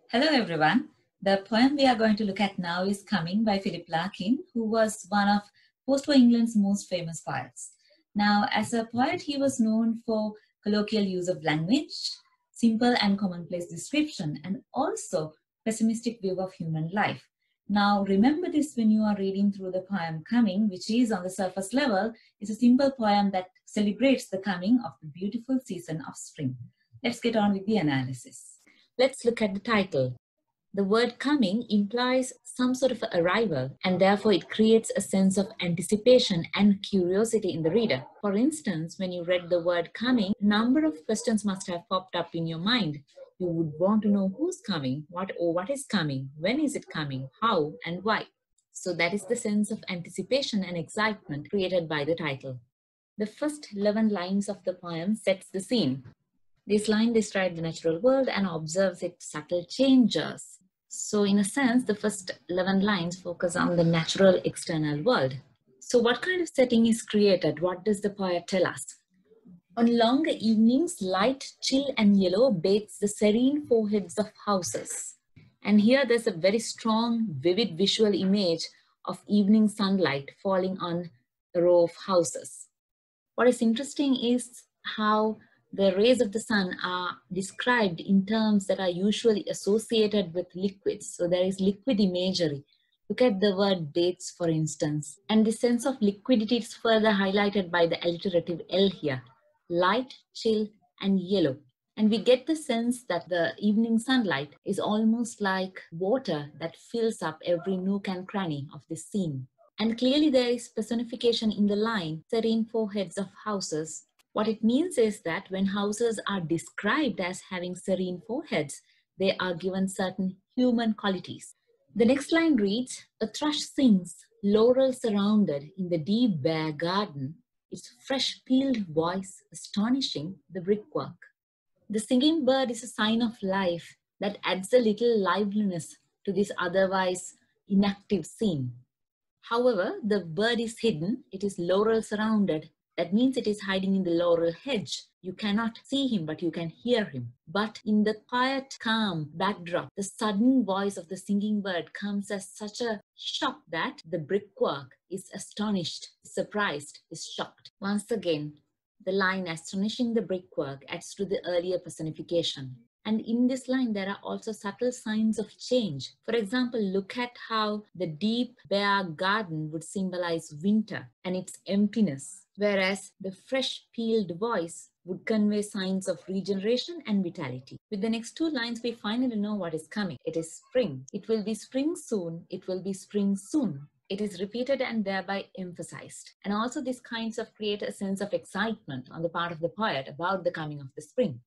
Hello everyone. The poem we are going to look at now is Coming by Philip Larkin, who was one of post-war England's most famous poets. Now, as a poet, he was known for colloquial use of language, simple and commonplace description, and also pessimistic view of human life. Now, remember this when you are reading through the poem Coming, which is on the surface level, is a simple poem that celebrates the coming of the beautiful season of spring. Let's get on with the analysis. Let's look at the title. The word coming implies some sort of arrival, and therefore it creates a sense of anticipation and curiosity in the reader. For instance, when you read the word coming, a number of questions must have popped up in your mind. You would want to know who's coming, what is coming, when is it coming, how and why. So that is the sense of anticipation and excitement created by the title. The first 11 lines of the poem sets the scene. This line describes the natural world and observes its subtle changes. So in a sense, the first 11 lines focus on the natural external world. So what kind of setting is created? What does the poet tell us? On longer evenings, light, chill and yellow bathes the serene foreheads of houses. And here there's a very strong, vivid visual image of evening sunlight falling on a row of houses. What is interesting is how the rays of the sun are described in terms that are usually associated with liquids. So there is liquid imagery. Look at the word dates, for instance. And the sense of liquidity is further highlighted by the alliterative L here. Light, chill, and yellow. And we get the sense that the evening sunlight is almost like water that fills up every nook and cranny of this scene. And clearly there is personification in the line, serene foreheads of houses. What it means is that when houses are described as having serene foreheads, they are given certain human qualities. The next line reads, a thrush sings, laurel surrounded in the deep bare garden, its fresh peeled voice astonishing the brickwork. The singing bird is a sign of life that adds a little liveliness to this otherwise inactive scene. However, the bird is hidden, it is laurel surrounded. That means it is hiding in the laurel hedge. You cannot see him, but you can hear him. But in the quiet, calm backdrop, the sudden voice of the singing bird comes as such a shock that the brickwork is astonished, surprised, is shocked. Once again, the line astonishing the brickwork adds to the earlier personification. And in this line, there are also subtle signs of change. For example, look at how the deep, bare garden would symbolize winter and its emptiness, whereas the fresh peeled voice would convey signs of regeneration and vitality. With the next two lines, we finally know what is coming. It is spring. It will be spring soon. It will be spring soon. It is repeated and thereby emphasized. And also these kinds of create a sense of excitement on the part of the poet about the coming of the spring.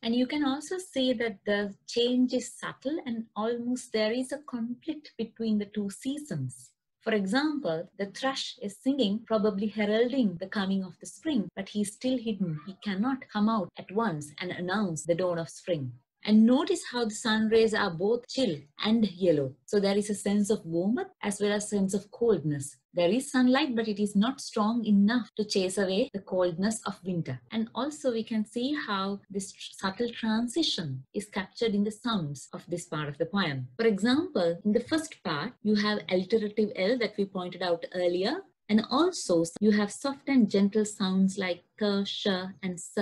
And you can also see that the change is subtle and almost there is a conflict between the two seasons. For example, the thrush is singing, probably heralding the coming of the spring, but he is still hidden. He cannot come out at once and announce the dawn of spring. And notice how the sun rays are both chill and yellow. So there is a sense of warmth as well as a sense of coldness. There is sunlight, but it is not strong enough to chase away the coldness of winter. And also we can see how this subtle transition is captured in the sounds of this part of the poem. For example, in the first part, you have alliterative L that we pointed out earlier. And also you have soft and gentle sounds like th, sh, and s.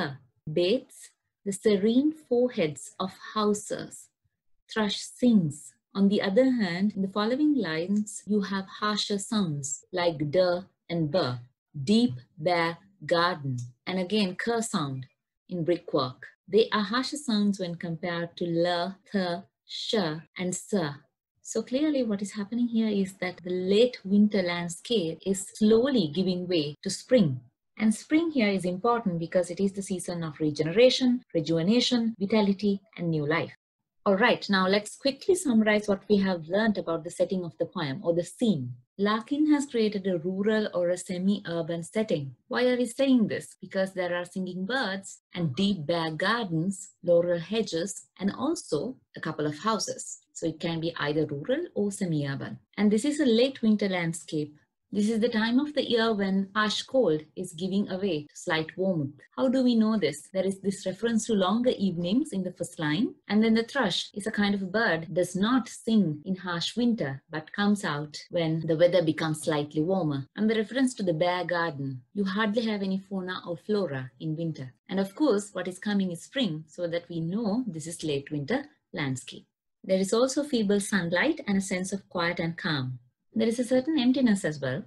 Bathes the serene foreheads of houses. Thrush sings. On the other hand, in the following lines, you have harsher sounds like d and b. Deep, bare garden. And again, k sound in brickwork. They are harsher sounds when compared to l, th, sh, and s. So clearly what is happening here is that the late winter landscape is slowly giving way to spring. And spring here is important because it is the season of regeneration, rejuvenation, vitality, and new life. All right, now let's quickly summarize what we have learned about the setting of the poem or the scene. Larkin has created a rural or a semi-urban setting. Why are we saying this? Because there are singing birds and deep bare gardens, laurel hedges, and also a couple of houses. So it can be either rural or semi-urban. And this is a late winter landscape This is the time of the year when harsh cold is giving away to slight warmth. How do we know this? There is this reference to longer evenings in the first line, and then the thrush is a kind of bird, does not sing in harsh winter, but comes out when the weather becomes slightly warmer. And the reference to the bare garden, you hardly have any fauna or flora in winter. And of course, what is coming is spring, so that we know this is late winter landscape. There is also feeble sunlight and a sense of quiet and calm. There is a certain emptiness as well.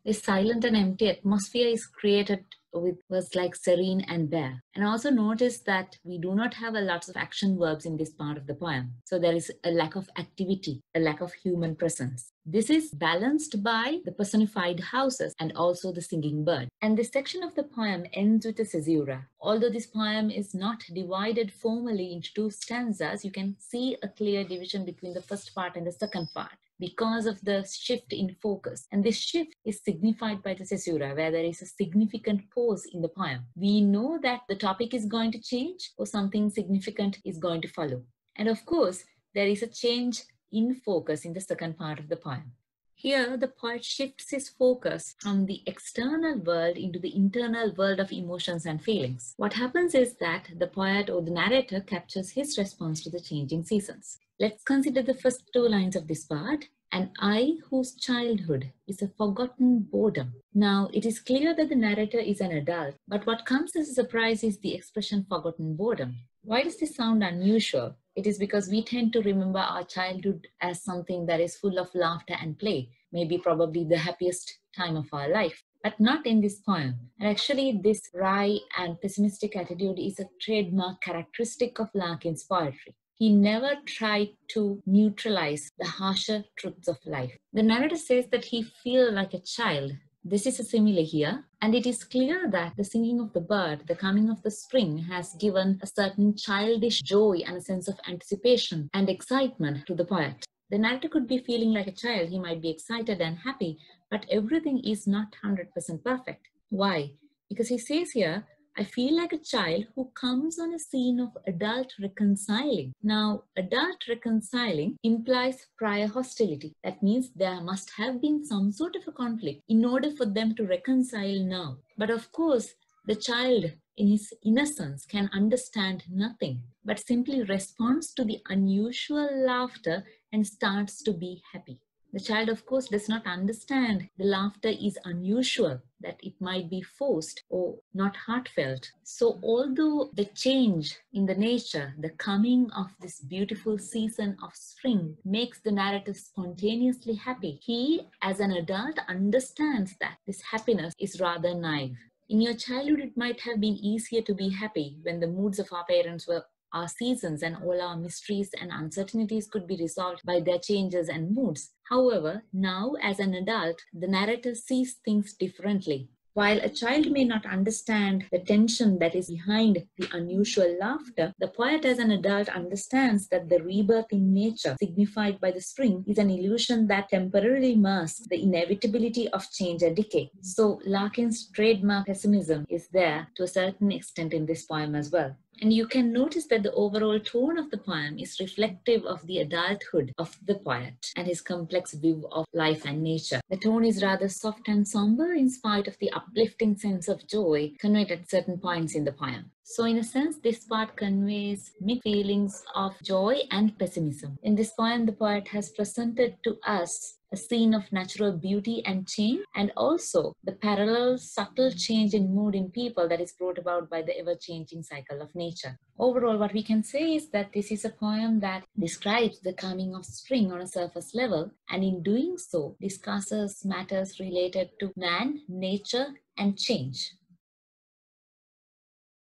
This silent and empty atmosphere is created with words like serene and bare. And also notice that we do not have a lot of action verbs in this part of the poem. So there is a lack of activity, a lack of human presence. This is balanced by the personified houses and also the singing bird. And this section of the poem ends with a caesura. Although this poem is not divided formally into two stanzas, you can see a clear division between the first part and the second part, because of the shift in focus. And this shift is signified by the caesura, where there is a significant pause in the poem. We know that the topic is going to change or something significant is going to follow. And of course, there is a change in focus in the second part of the poem. Here, the poet shifts his focus from the external world into the internal world of emotions and feelings. What happens is that the poet or the narrator captures his response to the changing seasons. Let's consider the first two lines of this part. An eye whose childhood is a forgotten boredom. Now, it is clear that the narrator is an adult, but what comes as a surprise is the expression forgotten boredom. Why does this sound unusual? It is because we tend to remember our childhood as something that is full of laughter and play, maybe probably the happiest time of our life. But not in this poem. And actually, this wry and pessimistic attitude is a trademark characteristic of Larkin's poetry. He never tried to neutralize the harsher truths of life. The narrator says that he feels like a child. This is a simile here, and it is clear that the singing of the bird, the coming of the spring, has given a certain childish joy and a sense of anticipation and excitement to the poet. The narrator could be feeling like a child, he might be excited and happy, but everything is not 100% perfect. Why? Because he says here, I feel like a child who comes on a scene of adult reconciling. Now, adult reconciling implies prior hostility. That means there must have been some sort of a conflict in order for them to reconcile now. But of course, the child in his innocence can understand nothing, but simply responds to the unusual laughter and starts to be happy. The child, of course, does not understand the laughter is unusual, that it might be forced or not heartfelt. So although the change in the nature, the coming of this beautiful season of spring makes the narrator spontaneously happy, he, as an adult, understands that this happiness is rather naive. In your childhood, it might have been easier to be happy when the moods of our parents were our seasons and all our mysteries and uncertainties could be resolved by their changes and moods. However, now as an adult, the narrator sees things differently. While a child may not understand the tension that is behind the unusual laughter, the poet as an adult understands that the rebirth in nature, signified by the spring, is an illusion that temporarily masks the inevitability of change and decay. So Larkin's trademark pessimism is there to a certain extent in this poem as well. And you can notice that the overall tone of the poem is reflective of the adulthood of the poet and his complex view of life and nature. The tone is rather soft and somber in spite of the uplifting sense of joy conveyed at certain points in the poem. So in a sense, this part conveys mixed feelings of joy and pessimism. In this poem, the poet has presented to us a scene of natural beauty and change, and also the parallel subtle change in mood in people that is brought about by the ever-changing cycle of nature. Overall, what we can say is that this is a poem that describes the coming of spring on a surface level, and in doing so, discusses matters related to man, nature, and change.